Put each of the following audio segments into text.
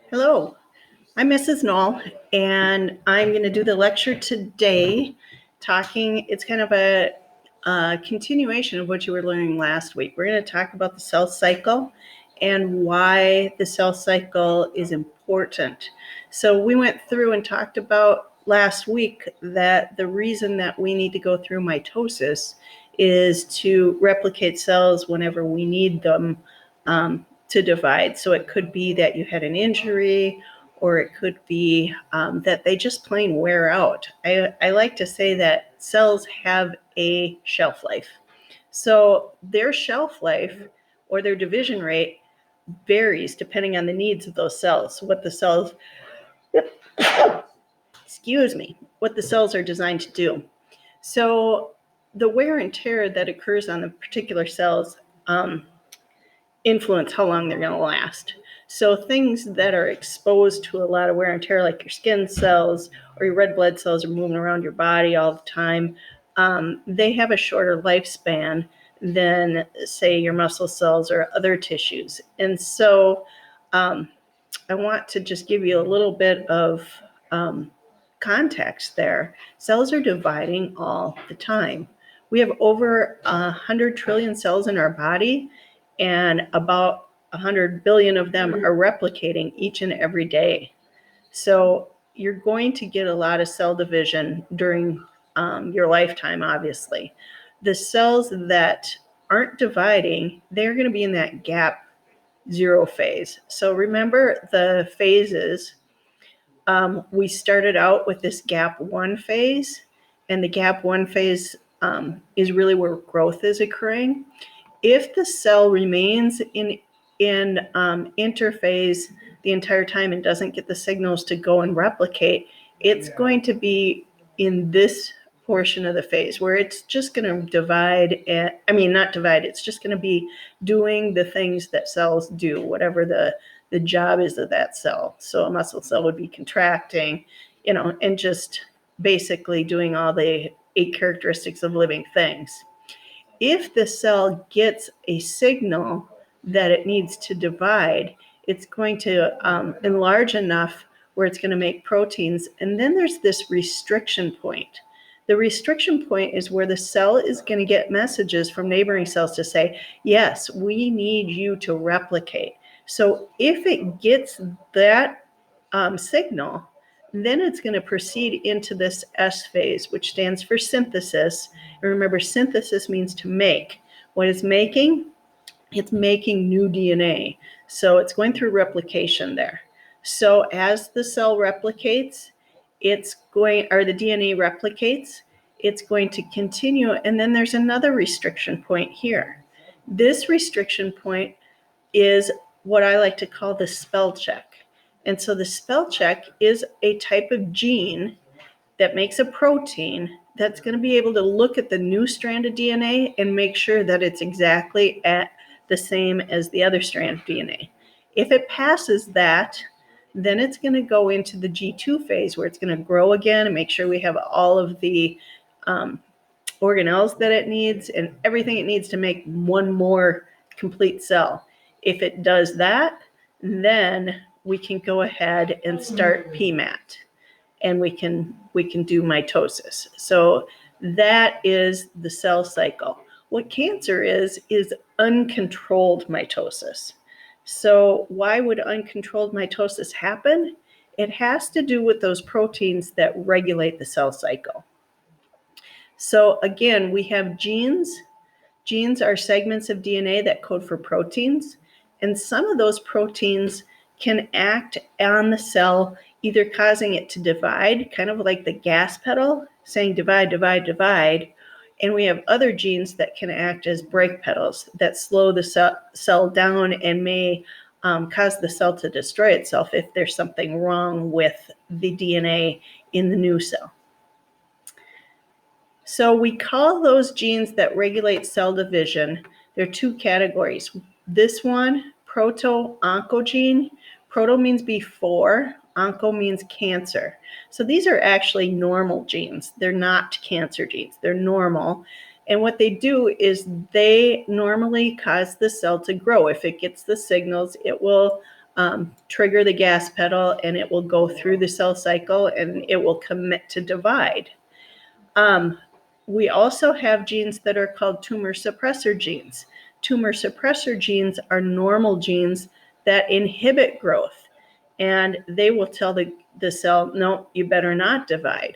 Hello, I'm Mrs. Knoll, and I'm going to do the lecture today it's kind of a continuation of what you were learning last week. We're going to talk about the cell cycle and why the cell cycle is important. So we went through and talked about last week that the reason that we need to go through mitosis is to replicate cells whenever we need them to divide. So it could be that you had an injury, or it could be that they just plain wear out. I like to say that cells have a shelf life. So their shelf life or their division rate varies depending on the needs of those cells, what the cells, what the cells are designed to do. So the wear and tear that occurs on the particular cells influence how long they're going to last. So things that are exposed to a lot of wear and tear, like your skin cells or your red blood cells are moving around your body all the time, they have a shorter lifespan than, say, your muscle cells or other tissues. And so I want to just give you a little bit of context there. Cells are dividing all the time. We have over 100 trillion cells in our body, and about 100 billion of them are replicating each and every day. So you're going to get a lot of cell division during your lifetime, obviously. The cells that aren't dividing, they're going to be in that gap zero phase. So remember the phases. We started out with this gap one phase, and the gap one phase is really where growth is occurring. If the cell remains in interphase the entire time and doesn't get the signals to go and replicate, it's going to be in this portion of the phase where it's just going to not divide, it's just going to be doing the things that cells do, whatever the job is of that cell. So a muscle cell would be contracting, and just basically doing all the 8 characteristics of living things. If the cell gets a signal that it needs to divide, it's going to enlarge enough where it's going to make proteins. And then there's this restriction point. The restriction point is where the cell is going to get messages from neighboring cells to say, yes, we need you to replicate. So if it gets that signal, then it's going to proceed into this S phase, which stands for synthesis. And remember, synthesis means to make. What it's making? It's making new DNA. So it's going through replication there. So as the cell replicates, the DNA replicates, it's going to continue. And then there's another restriction point here. This restriction point is what I like to call the spell check. And so the spell check is a type of gene that makes a protein that's going to be able to look at the new strand of DNA and make sure that it's exactly at the same as the other strand of DNA. If it passes that, then it's going to go into the G2 phase where it's going to grow again and make sure we have all of the organelles that it needs and everything it needs to make one more complete cell. If it does that, then we can go ahead and start PMAT, and we can do mitosis. So that is the cell cycle. What cancer is uncontrolled mitosis. So why would uncontrolled mitosis happen? It has to do with those proteins that regulate the cell cycle. So again, we have genes. Genes are segments of DNA that code for proteins, and some of those proteins can act on the cell, either causing it to divide, kind of like the gas pedal, saying divide, divide, divide. And we have other genes that can act as brake pedals that slow the cell down and may cause the cell to destroy itself if there's something wrong with the DNA in the new cell. So we call those genes that regulate cell division, there are 2 categories. This one, proto-oncogene. Proto means before, onco means cancer. So these are actually normal genes. They're not cancer genes. They're normal. And what they do is they normally cause the cell to grow. If it gets the signals, it will trigger the gas pedal, and it will go through the cell cycle and it will commit to divide. We also have genes that are called tumor suppressor genes. Tumor suppressor genes are normal genes that inhibit growth, and they will tell the cell, no, you better not divide.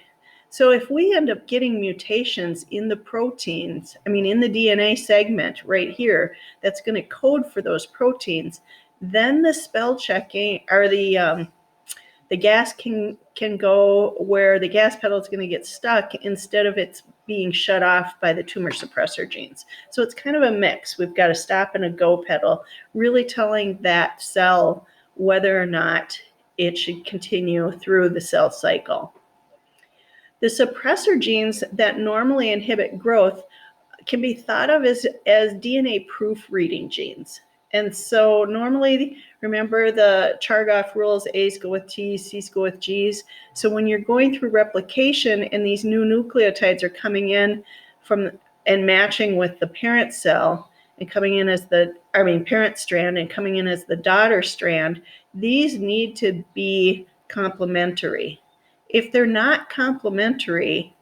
So if we end up getting mutations in the proteins, in the DNA segment right here, that's going to code for those proteins, then the spell checking, or the gas can go where the gas pedal is going to get stuck instead of it's being shut off by the tumor suppressor genes. So it's kind of a mix. We've got a stop and a go pedal, really telling that cell whether or not it should continue through the cell cycle. The suppressor genes that normally inhibit growth can be thought of as DNA proofreading genes. And so normally, remember the Chargaff rules, A's go with T's, C's go with G's. So when you're going through replication and these new nucleotides are coming in from and matching with the parent cell and coming in as parent strand and coming in as the daughter strand, these need to be complementary. If they're not complementary,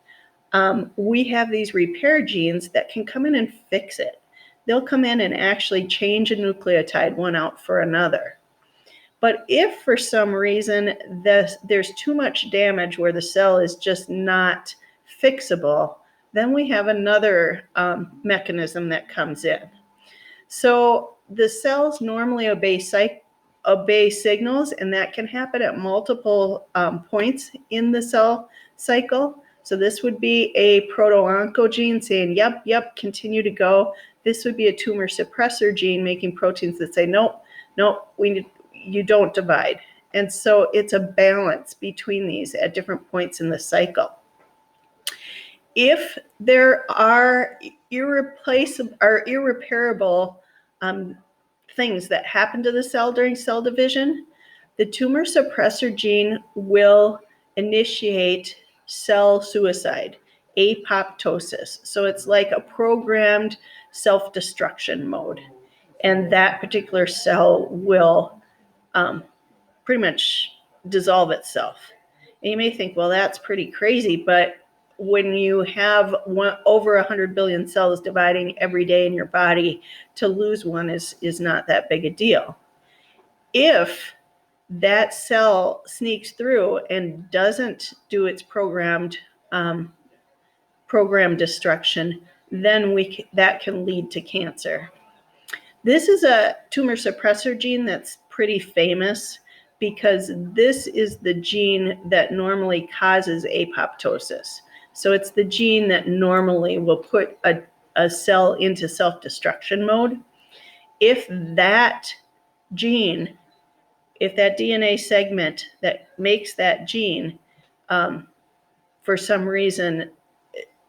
we have these repair genes that can come in and fix it. They'll come in and actually change a nucleotide one out for another. But if for some reason there's too much damage where the cell is just not fixable, then we have another mechanism that comes in. So the cells normally obey signals, and that can happen at multiple points in the cell cycle. So this would be a proto-oncogene saying, yep, continue to go. This would be a tumor suppressor gene making proteins that say, nope, you don't divide. And so it's a balance between these at different points in the cycle. If there are irreparable things that happen to the cell during cell division, the tumor suppressor gene will initiate cell suicide, apoptosis. So it's like a programmed self-destruction mode. And that particular cell will pretty much dissolve itself. And you may think, well, that's pretty crazy, but when you have over 100 billion cells dividing every day in your body, to lose one is not that big a deal. If that cell sneaks through and doesn't do its program destruction, then that can lead to cancer. This is a tumor suppressor gene that's pretty famous because this is the gene that normally causes apoptosis. So it's the gene that normally will put a cell into self-destruction mode. If that gene, if that DNA segment that makes that gene, for some reason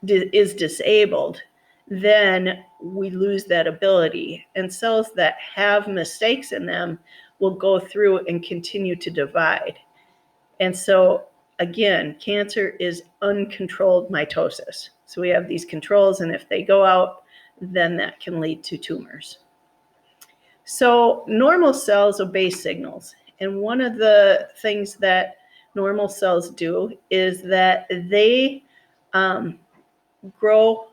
is disabled, then we lose that ability. And cells that have mistakes in them will go through and continue to divide. And so, again, cancer is uncontrolled mitosis. So we have these controls, and if they go out, then that can lead to tumors. So normal cells obey signals. And one of the things that normal cells do is that they grow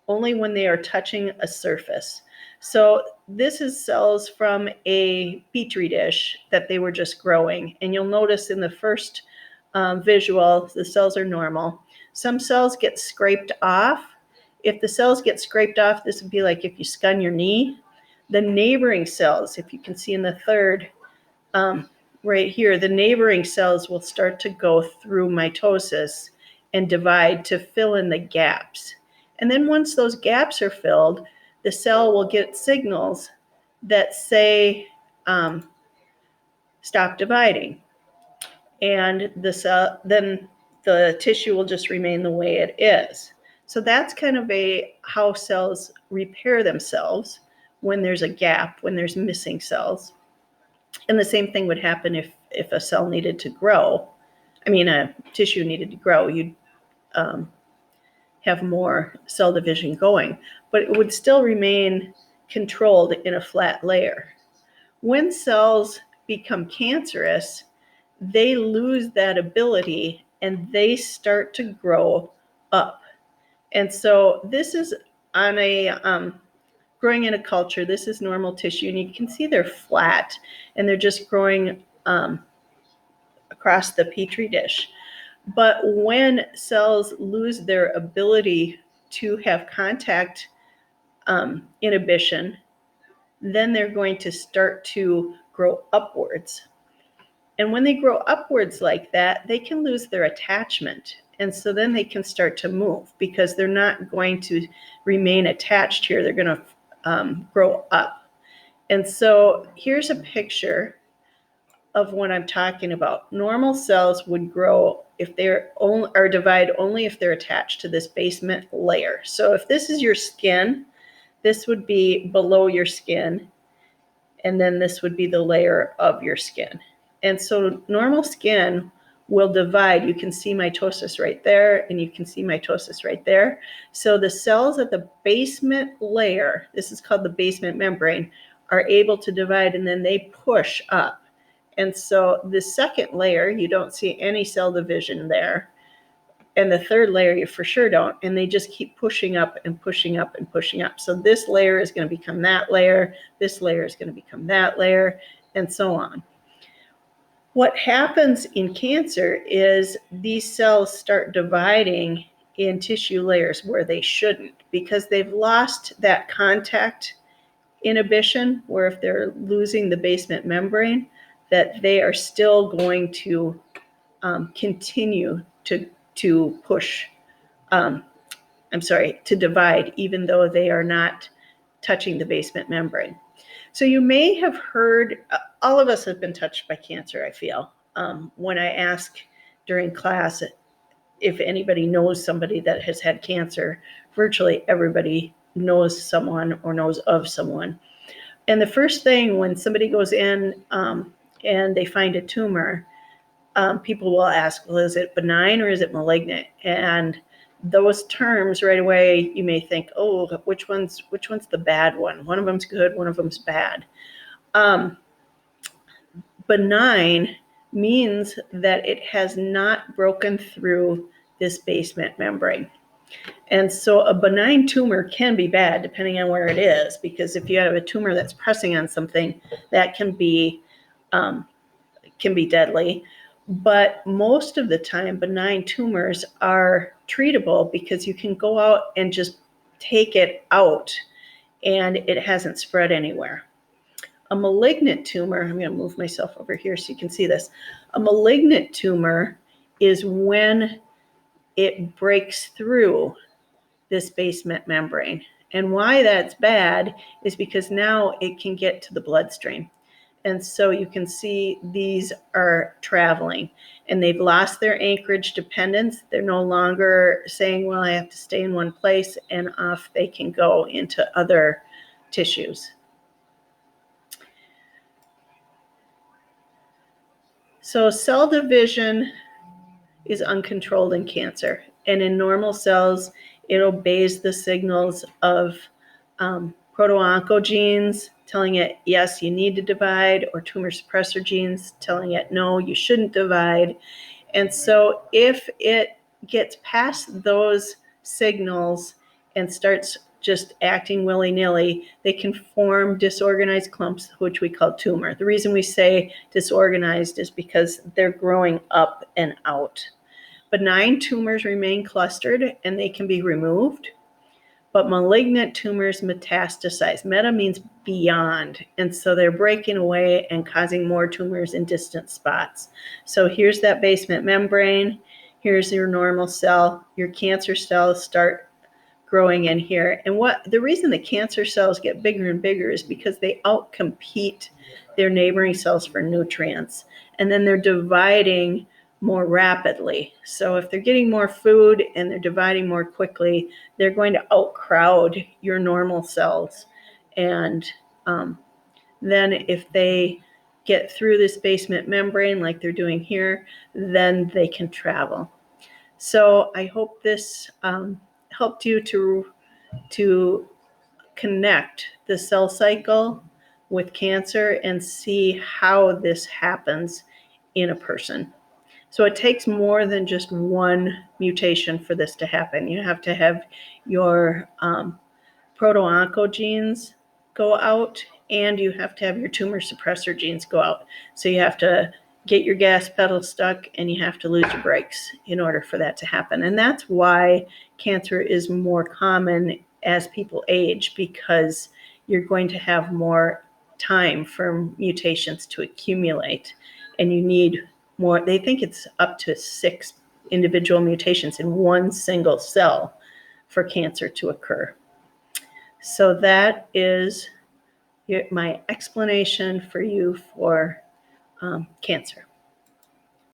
only when they are touching a surface. So this is cells from a petri dish that they were just growing. And you'll notice in the first visual, the cells are normal. Some cells get scraped off. If the cells get scraped off, this would be like if you scun your knee. The neighboring cells, if you can see in the third right here, the neighboring cells will start to go through mitosis and divide to fill in the gaps. And then once those gaps are filled, the cell will get signals that say, stop dividing. And then the tissue will just remain the way it is. So that's kind of how cells repair themselves when there's a gap, when there's missing cells. And the same thing would happen if a cell needed to grow. A tissue needed to grow, you'd have more cell division going, but it would still remain controlled in a flat layer. When cells become cancerous, they lose that ability and they start to grow up. And so this is on a growing in a culture. This is normal tissue, and you can see they're flat and they're just growing across the petri dish. But when cells lose their ability to have contact inhibition, then they're going to start to grow upwards. And when they grow upwards like that, they can lose their attachment. And so then they can start to move because they're not going to remain attached here. They're going to grow up. And so here's a picture of what I'm talking about. Normal cells would grow if they're only, or divide only if they're attached to this basement layer. So if this is your skin, this would be below your skin, and then this would be the layer of your skin. And so normal skin will divide. You can see mitosis right there, and you can see mitosis right there. So the cells at the basement layer, this is called the basement membrane, are able to divide, and then they push up. And so the second layer, you don't see any cell division there. And the third layer, you for sure don't. And they just keep pushing up and pushing up and pushing up. So this layer is going to become that layer. This layer is going to become that layer, and so on. What happens in cancer is these cells start dividing in tissue layers where they shouldn't, because they've lost that contact inhibition, where if they're losing the basement membrane, that they are still going to continue to push, to divide, even though they are not touching the basement membrane. So you may have heard, all of us have been touched by cancer, I feel. When I ask during class if anybody knows somebody that has had cancer, virtually everybody knows someone or knows of someone. And the first thing when somebody goes in and they find a tumor, people will ask, well, is it benign or is it malignant? And those terms right away, you may think, oh, which one's the bad one? One of them's good, one of them's bad. Benign means that it has not broken through this basement membrane. And so a benign tumor can be bad depending on where it is, because if you have a tumor that's pressing on something, that can be deadly. But most of the time, benign tumors are treatable because you can go out and just take it out and it hasn't spread anywhere. A malignant tumor, I'm going to move myself over here so you can see this. A malignant tumor is when it breaks through this basement membrane. And why that's bad is because now it can get to the bloodstream. And so you can see these are traveling and they've lost their anchorage dependence. They're no longer saying, well, I have to stay in one place, and off they can go into other tissues. So cell division is uncontrolled in cancer. And in normal cells, it obeys the signals of proto-oncogenes telling it, yes, you need to divide, or tumor suppressor genes telling it, no, you shouldn't divide. And so if it gets past those signals and starts just acting willy-nilly, they can form disorganized clumps, which we call tumor. The reason we say disorganized is because they're growing up and out. Benign tumors remain clustered and they can be removed, but malignant tumors metastasize. Meta means beyond, and so they're breaking away and causing more tumors in distant spots. So here's that basement membrane. Here's your normal cell. Your cancer cells start growing in here. And the reason the cancer cells get bigger and bigger is because they outcompete their neighboring cells for nutrients. And then they're dividing more rapidly. So if they're getting more food and they're dividing more quickly, they're going to outcrowd your normal cells. And then if they get through this basement membrane like they're doing here, then they can travel. So I hope this helped you to connect the cell cycle, with cancer and see how this happens in a person. So it takes more than just one mutation for this to happen. You have to have your proto-oncogenes go out, and you have to have your tumor suppressor genes go out. So you have to get your gas pedal stuck and you have to lose your brakes in order for that to happen. And that's why cancer is more common as people age, because you're going to have more time for mutations to accumulate, and you need more. They think it's up to 6 individual mutations in one single cell for cancer to occur. So that is my explanation for you for cancer.